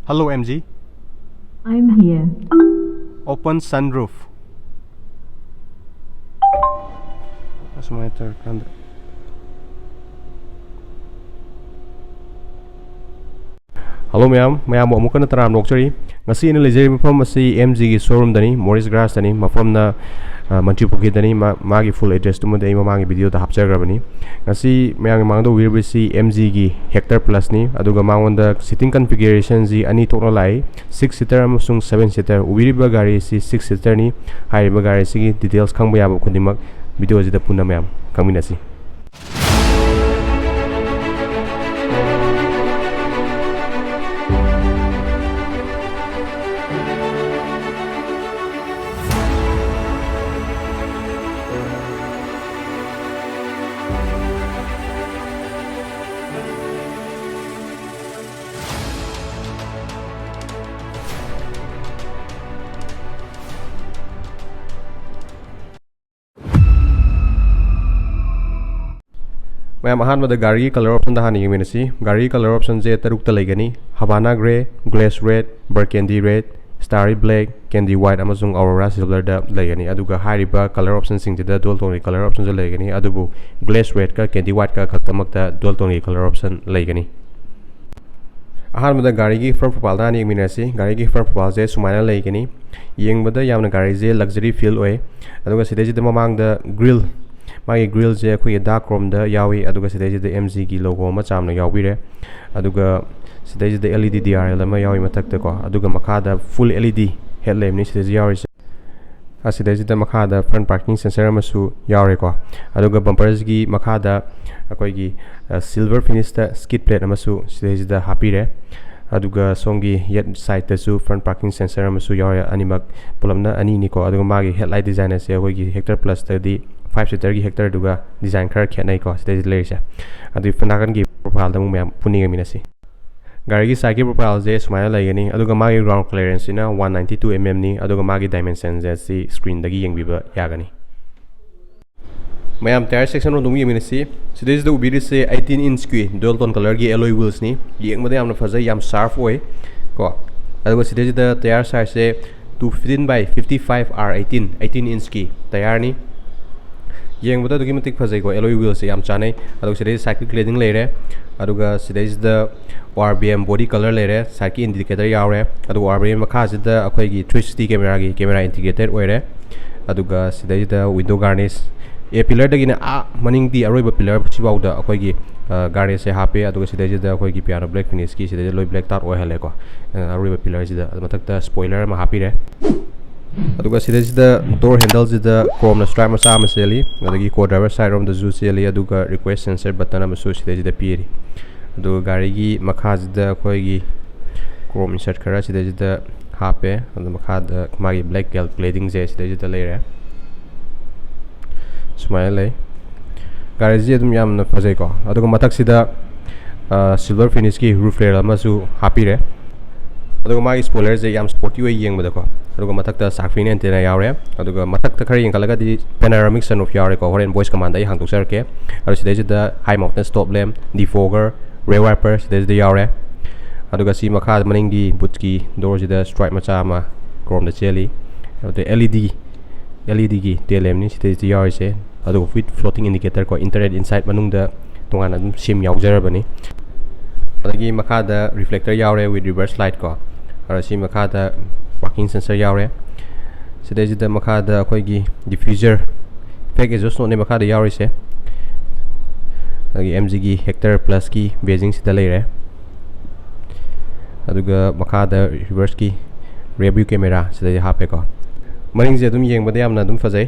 Hello, MG. I'm here. Open sunroof. That's my third hand. Hello, ma'am. Ma'am, I'm going to try to ngasi ini lejeri mafam asi MG gi showroom dani Morris Grass dani mafam na Mantripukhri dani magi full address tu mudai mamangi video ta hapchagrabani ngasi mayang mangdo wirisi MG gi Hector Plus ni aduga mangonda sitting configuration ji ani tokno lai 6 seater amasung 7 seater wiriba gari si 6 seater ni hariba gari si details khangba yaba khundimak video ji da punna mayam kangminasi मैम अहानबद गाड़ी colour option दाहानी यमिनसी गाड़ी colour option जे तरुक तलेगनी Havana grey glaze red burgundy red starry black candy white अमसुंग ऑरोरा सिल्वर दा लेगनी अदुगा हारिबा कलर ऑप्शन सिंग जिदा डोल तोंगी कलर ऑप्शन जे लेगनी अदुबु ग्लेस रेड का कैंडी व्हाइट का खक्तमकता डोल तोंगी कलर ऑप्शन लेगनी अहानबद गाड़ी की फ्रंट प्रोफाइल दाहानी यमिनसी गाड़ी की फ्रंट प्रोफाइल जे सुमाइना लेगनी येंगबदा यामना गाड़ी जे लग्जरी फील ओए अदुगा सिदेजिदा ममांग दा ग्रिल मागी ग्रिल जे अखोई डार्क क्रोम दा यावी अदुगा सिदेजिदा MG की लोगो मा चामना यावीरे अदुगा सिदेजिदा LED DRL मा यावी मथक्ता को अदुगा मखादा फुल LED हेडलैम्प नि सिदेजि यावी असिदेजिदा मखादा फ्रंट पार्किंग सेंसर अमसु यावरे को अदुगा बम्पर्स की मखादा अखोई सिल्वर फिनिश दा स्किड प्लेट अमसु सिदेजिदा हापीरे अदुगा सोंगी येट साइड तसु फ्रंट पार्किंग सेंसर अमसु यावरे अनिमक पुलमना अनि निको अदुगा मागी हेडलाइट डिजाइन से अखोई हेक्टर प्लस तदी 5 seater की हेक्टर दुगा डिजाइन खर खेनाई को सिदे लेरिसे अदु फनागन की प्रोफाइल दमु मैम पुनिंग मिनसी गाड़ी की साइड की प्रोफाइल जे स्माइल लागनी अदुगा मागी ग्राउंड क्लियरेंस इना 192 mm नि अदुगा मागी डायमेंशन जे सी स्क्रीन दगी यंगबिबा यागनी मैम टायर सेक्शन रो दुमु यमिनसी सिदे द उबिरि से 18 इंच की डुअल टोन कलर की एलॉय व्हील्स नि यंगबदे यामना फजै याम शार्प ओय को अदुगा सिदे द टायर साइज से 215 by 55 R18 18 इंच की टायर नि येंगबदा दुगी मतिक फजै को एलॉय व्हील से याम चानै अदुग सिदे साइकिल क्लेडिंग लेरे अदुगा सिदे द RBM बॉडी कलर लेरे साइकिल इंडिकेटर यावरे अदु RBM मखा सिदा अखोई की 360 कैमरा इंटीग्रेटेड ओइरे अदुगा सिदे द विंडो गार्निश ए पिलर दगिना आ मनिंग दी अरोइबा पिलर छिबाउ द अखोई की गार्निश से हापे अदुगा सिदे द अखोई की पियानो ब्लैक फिनिश की सिदे लोय ब्लैक टार ओइ हले को अरोइबा पिलर सिदा मथकता स्पॉइलर मा हापीरे अदुगा सिदेजिदा डोर हैंडल जिदा क्रोम स्ट्राइप मसा मसेली अदगी को driver side Rome the zoo सेली अदुगा रिक्वेस्ट सेंसर बटन अमसु सिदेजिदा पीरी अदुगा गाड़ी की मखा जिदा खोईगी क्रोम इंसर्ट खरा सिदेजिदा हापे अदु मखा द मागी ब्लैक गेल क्लेडिंग जे सिदेजिदा लेरे स्माइल ले गाड़ी जी अदुम यामना फजै को अदुगा मथक सिदा सिल्वर फिनिश की रूफ लेयर अमसु हापीरे अदुगा मागी स्पॉइलर जे याम स्पोर्टी वे येंगबदा को अदुगा मथक्ता सार्फिन एंटेना यावरे अदुगा मथक्ता खर येंगकलगा दि पैनोरामिक सनरूफ यावरे को होरेन वॉइस कमांड आई हांगतोकसरके अदु सिदेजिदा high mountain stop lamp defogger rear wiper सिदेजिदा यावरे अदुगा सी मखा मनिंग दी बुट की डोर जिदा स्ट्राइप मचा मा क्रोम द चेली अदु LED की टेल लैम्प नि सिदेजिदा यावरे अदुगा विथ फ्लोटिंग इंडिकेटर को इंटरनेट इनसाइड मनुंग द तोंगाना अदुम सिम यावजरबनी अदगी मखा द रिफ्लेक्टर यावरे विथ रिवर्स लाइट को और सी मखा द पार्किंग सेंसर यावरे सिदेजिदा मखा द अखोई डिफ्यूजर फेक एग्जॉस्ट नोट ने मखा द यावरे से MG की हेक्टर प्लस की बेजिंग सिदा लेरे अदुगा मखा द रिवर्स की रियर व्यू कैमरा सिदा हापे को मनिंग जे दुम येंगबदे यामना दुम फजै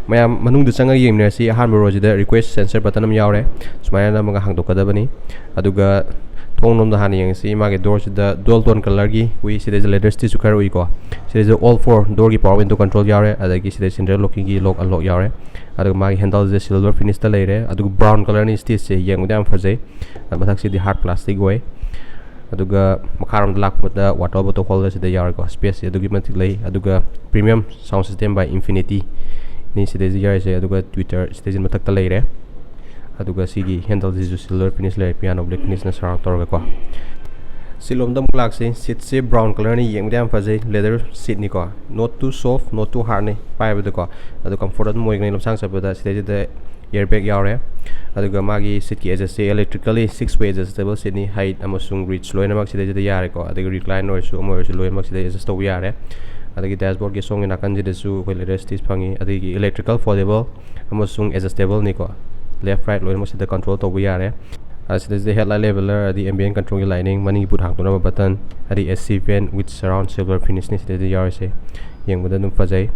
मैम मनुंग द चंगा येंगनसी अहान रोजिदा रिक्वेस्ट सेंसर बटन अम यावरे सुमायना मगा हांगदोकदबनी अदुगा थोंगनोम द हानि यंगसी मागे डोर सिदा डुअल टोन कलर की वी सिदे लेदर स्टिच खर उइ को सिदे ऑल फोर डोर की पावर विंडो कंट्रोल यावरे अदगी सिदे सेंट्रल लॉकिंग की लॉक अनलॉक यावरे अदुगा मागे हैंडल जे सिल्वर फिनिश द लेरे अदुगा ब्राउन कलर नि स्टिच से येंगबदे याम फजै मथक सिदि हार्ड प्लास्टिक ओय अदुगा मखारम लाकपदा वाटर बॉटल होल्डर सिदा यावरे को स्पेस अदुगी मतिक लै अदुगा premium sound system by infinity ni sidai yare se aduga Twitter sidai matak ta leire aduga sigi handle jisu silver finish le piano black finish na sarang torga ko सिलोम दम क्लाक से सीट से brown colour ने येंग दम फजे leather seat नि को not too soft not too hard ने पाए बद को अदो कंफर्ट मोय ने लमसांग सबदा सिदे दे एयर बैग यावरे अदुगा मागी सीट की एडजस्ट से इलेक्ट्रिकली 6 way adjustable सीट नि हाइट अमसुंग रिच लोइन मक सिदे दे यारे को अदो रिक्लाइन ओरसु मोरसु लोइन मक सिदे एडजस्ट तो यारे अदगी डैशबोर्ड के सोंग नाकन जिदसु कोइ लेदर स्टिच फंगी अदगी इलेक्ट्रिकल फोल्डेबल अमसुंग एडजस्टेबल नि को लेफ्ट राइट लोइन मक सिदे कंट्रोल तो यारे This the headlight leveler, the ambient control lighting, Manipuri hang to button, the SC pen with surround silver finish ni the yarse. Yang with the fazay.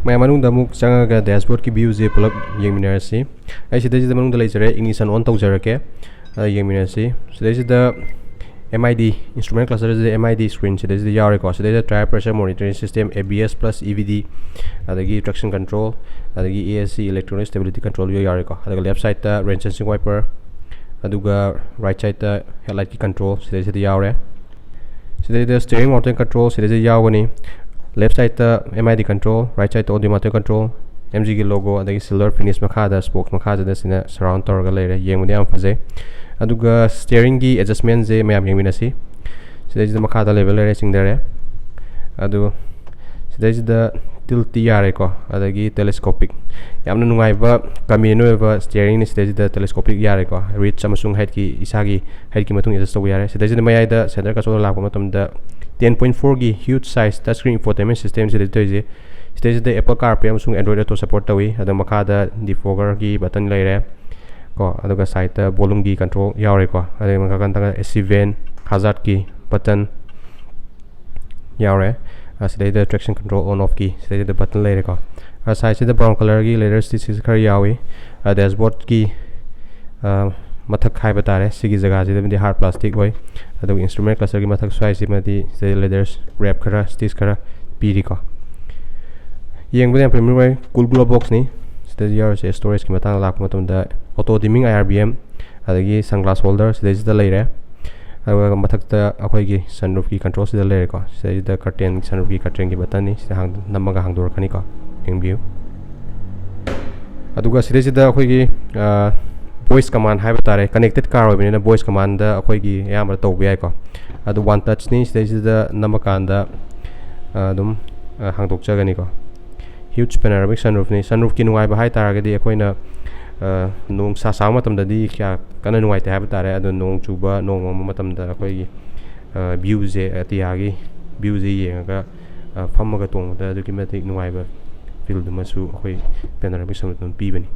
My manung the muk sanga dashboard ki views a pull up yang minerasi. I see this is the manung the laser ignition on to zerake, yang minerasi. So this is the MID instrument cluster is the MID screen. So this is the Yariko. So there is a tire pressure monitoring system, ABS plus EVD, the traction control, the ESC electronic stability control. Yariko. The left side the rain sensing wiper. Aduga right side the headlight key control. So there is the Yare. So there is the steering motor control. So there is the Yawani. Left side the MID control. Right side the audio motor control. MG logo. The silver finish makada spokes makada. This in a surround torga later. Yang with the amphaze. Aduga steering gi adjustment je mayam yeng minasi. So this is the makada level racing there. Adu so this is the tilt yare ko adagi telescopic. Yamna nungai ba kamino eva steering is this is the telescopic yare ko reach samasung height ki isagi height ki matung adjust to yare. So this is the mayai the center ka so la ko matam the 10.4 gi huge size touchscreen infotainment system se this is the Apple CarPlay amasung Android Auto support tawi adu makada defogger gi button laire. Ko aduga side volume gi control yaure ko ade maka kan tanga AC vent hazard ki button yaure aside the traction control on off ki side the button later ko aside the brown color gi later stitch is kar yawi dashboard ki mathak khai batare sigi jaga je de hard plastic hoy adu instrument cluster gi mathak swai si mati se leathers wrap khara stitch khara piri ko yeng bu premier way cool glove box ni stage yar se storage ki matang lak matum da auto dimming IRBM adagi sunglass holder this is the layer aduga mathakta akhoi gi sunroof ki control se the layer ko this is the curtain sunroof ki curtain ki button ni se hang namaga hang dor khani ko in view aduga this is the akhoi gi voice command haiba tare connected car oi bina voice command da akhoi gi yamra to bi ai ko adu one touch ni this is the namakanda dum hang dok chagani ko huge panoramic sunroof ni sunroof ki nuai ba hai taragadi akoina nong sa sa matam da di kya kana nuai te ha tare adu nong chuba nong matam da akoi view je atiagi view je yenga phamaga tong da du kimatic nuai ba field masu akoi panoramic sunroof pi bani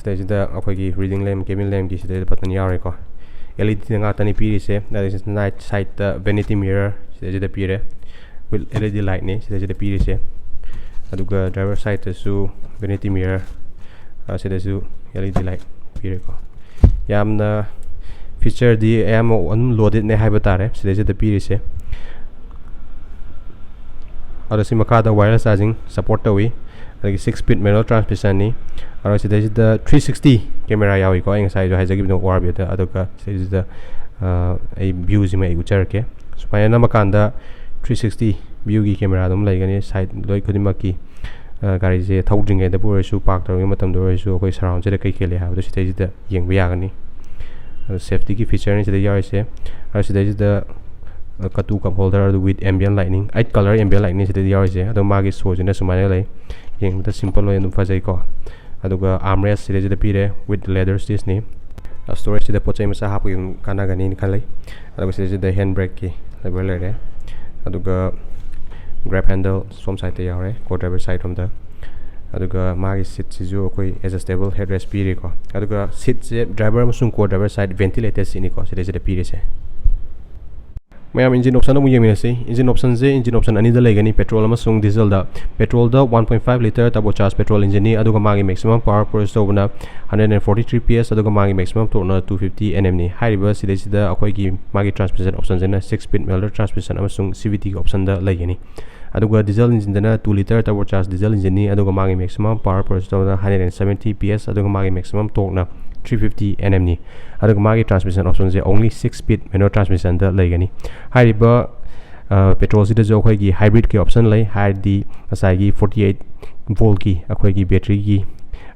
stage da akoi gi reading lamp cabin lamp ki stage button yare ko LED nga tani pi se that is night side vanity mirror stage da pi re with LED light ni stage da pi se aduga driver side su vanity mirror sida su LED light pire ko yamna feature di am on loaded ne haiba tare sida pire se aro si makada wireless charging support tawi agi 6-speed manual transmission ni aro sida 360 camera yawi ko ang sai jo haijagi no orbi ta aduga sida ai view ji mai uchar ke supaya na makanda 360 view gi camera dum lai gani side loi khudimaki gari je thaudringe da pura su park tar matam do su koi surround je kai khele ha do stage da yeng ba gani safety ki feature ni je yar se ar stage da katu cup holder with ambient lighting 8 color ambient lighting je yar se ado magi so je na sumane lai yeng da simple way no fajai ko aduga armrest je da pire with leather stitch ni storage da pochai ma sa ha pu kana gani ni khalai aduga stage da handbrake ki level le aduga grab handle from side te yare co driver side from the aduga magi seat sizu koi adjustable headrest piri ko aduga seat je driver amasung co driver side ventilated sini ko side je piri se mayam engine option mu yemi se engine option ani da legani petrol amasung diesel da petrol da 1.5 liter turbocharged petrol engine ni aduga magi maximum power produce tobna 143 ps aduga magi maximum torque 250 nm ni hariba side da akoi gi magi transmission option jena 6-speed manual transmission amasung CVT option da legani aduga diesel engine dana 2 liter turbocharged diesel engine ni aduga magi maximum power produce tobna 170 ps aduga magi maximum torque na 350 nm ni aduga magi transmission option je only 6-speed manual transmission da legani hariba petrol sida jo khoi gi hybrid ki option lai hai di asai gi 48 volt ki akhoi gi battery gi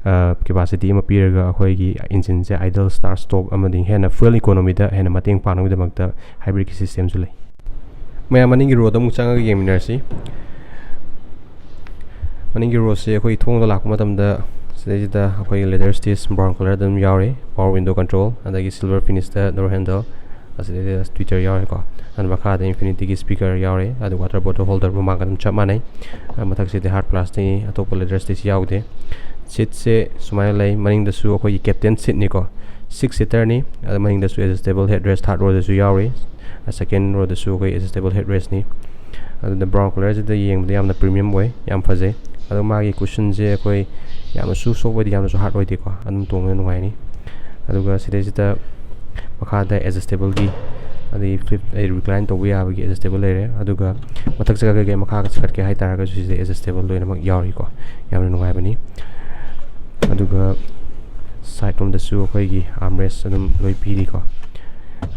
capacity ama piraga akhoi engine se idle start stop amadi hena fuel economy da hena mateng panang damakta hybrid system su lei maya maning road amu changa yeminarsi maning road se akhoi thong da lakma tamda sidajida akhoi leather stitch brown color dam yaure power window control adagi silver finish da door handle aside tweeter yaure ko an bakha da infinity gi speaker yaure adu water bottle holder ma gadam chap manai mathak se de hard plastic atop leather stitch yaude seat se sumai lai maning da su akhoi captain seat ni ko 6 seater ni adu maning da su adjustable headrest third row da su yaure second row da su akhoi adjustable headrest ni adu the brown color se da yeng da yamna premium way yam faje adu magi cushion je akhoi yamna su so wadi yamna su hard way di ko adum tong nu ngai ni aduga sidajida makha da adjustable gi adi flip recline to we have adjustable layer aduga mathak jaga ge makha ka chhat ke hai tar ga su adjustable loina mak yauri ko yamna nungai bani aduga side from the su khoi gi armrest adum loi piri ko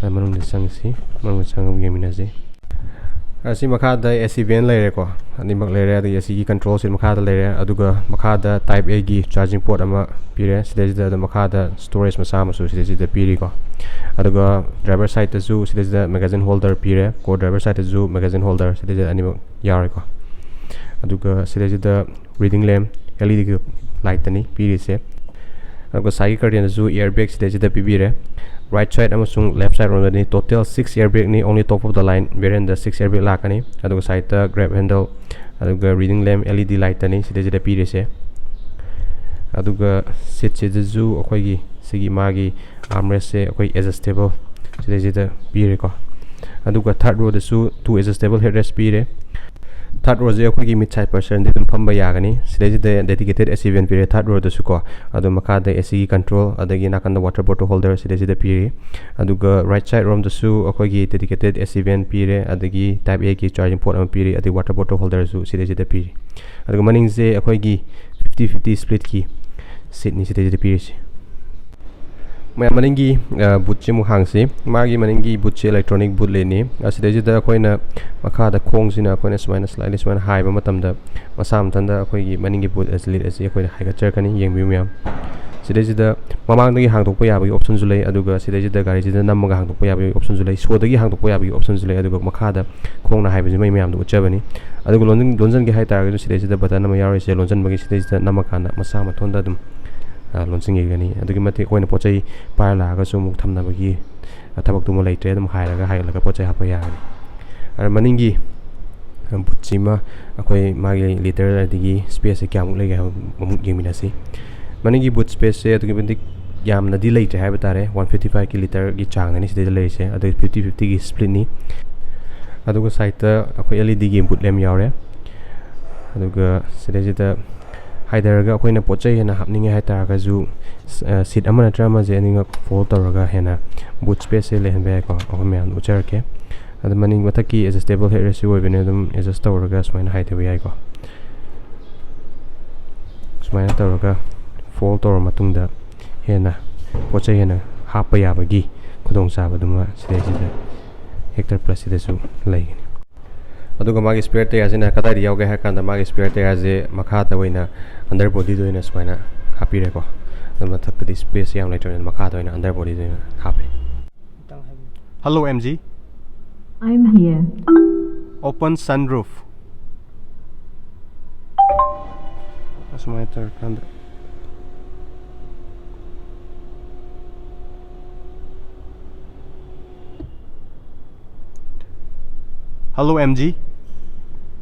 manung de sangsi manung sangam ge minaji asi makha da AC vent layer ko ani mak layer adi AC gi control sin makha da layer aduga makha da type A gi charging port ama pire sidajida da makha da storage masa masu sidajida piri ko aduga driver side da su sidajida magazine holder pire ko driver side da su magazine holder sidajida ani mak yar ko aduga sidajida reading lamp LED light ani piri se aduga side curtain da su airbag sidajida pibire right side amasung left side on the total 6 airbag ni only top of the line variant the 6 airbag lakani aduga side the grab handle aduga reading lamp LED light ani sidajida pire se aduga seat se zu akhoi gi sigi magi armrest se akhoi adjustable sidajida pire ko aduga third row da su two adjustable headrest pire third row je akhoi gi mid side person de dum phamba yagani sidajida dedicated AC vent pire third row da su ko adu makha da AC control adagi nakan da water bottle holder sidajida pire aduga right side room da su akhoi gi dedicated AC vent pire adagi type A ki charging port am pire adi water bottle holder su sidajida pire aduga maning je akhoi gi 50-50 split ki seat ni sidajida pire si maya maningi boot che mu hangsi magi maningi boot che electronic boot le ni asidajida akoina makha da khong sina akoina smaina slightly smaina high ba matam da masam tan da akoi gi maningi boot aslit asi akoina high ga cher kani yeng bi myam sidajida mamang dagi hang thokpa yabi option zu lei aduga sidajida gari jida namaga hang thokpa yabi option zu lei so dagi hang thokpa yabi option zu lei aduga makha da khong na high ba mai myam du uchabani aduga lonjan gi high tar ga sidajida button nama yari se lonjan bagi sidajida namaka na masa ma thonda dum launching gani adugi mati koina pochai par la ga su muk thamna bagi thabak tu mo leitre dum hai la ga pochai hapa ya ni ar maningi buchima akoi magi liter adigi space kyamuk le ga mamuk yemina si maningi boot space se adugi bendik yamna di leitre hai batare 155 ki liter gi chang ni sidai le se adu 50-50 gi split ni aduga side ta akoi LED gi boot lem yaure aduga sidai jida haidaraga akoina pochai hena hapninge haita ga ju seat amana trama je aninga fold taraga hena boot space le henbe ko ahmyan ucharke ad maning mathaki adjustable headrest oi bene dum adjust taraga smaina haite bai ko smaina taraga fold tor matungda hena pochai hena hapa yabagi khudong sa baduma sidajida Hector plus sidasu laigini aduga magi spare tire jena kadai ri yauge hakanda magi spare tire je makha da oina under body doina smaina happy re ko dama thak di space yam later makha da oina under body doina happy hello MG I'm here. open sunroof asmai tar kanda hello MG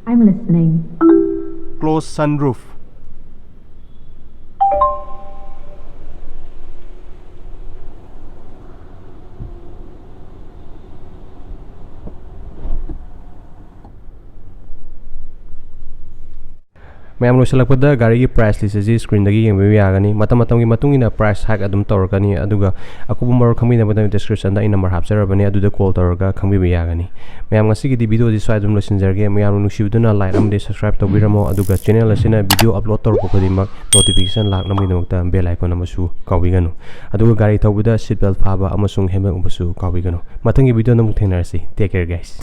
I'm listening. close sunroof mayam loisalakpada gari gi price list ji screen dagi yeng bi yagani matam gi matungina price hike adum torkani aduga akubu mar khami na badam description da in number hapserabani aduda call torga khami bi yagani mayam ngasi gi video ji swai dum losinjarge mayam nushibuduna like amde subscribe tobiramo aduga channel asina video upload tor pokodimak notification lak namni nokta bell icon amasu kawiganu aduga gari thawbuda seat belt phaba amasung helmet umbasu kawiganu matangi video namuk thenarasi take care guys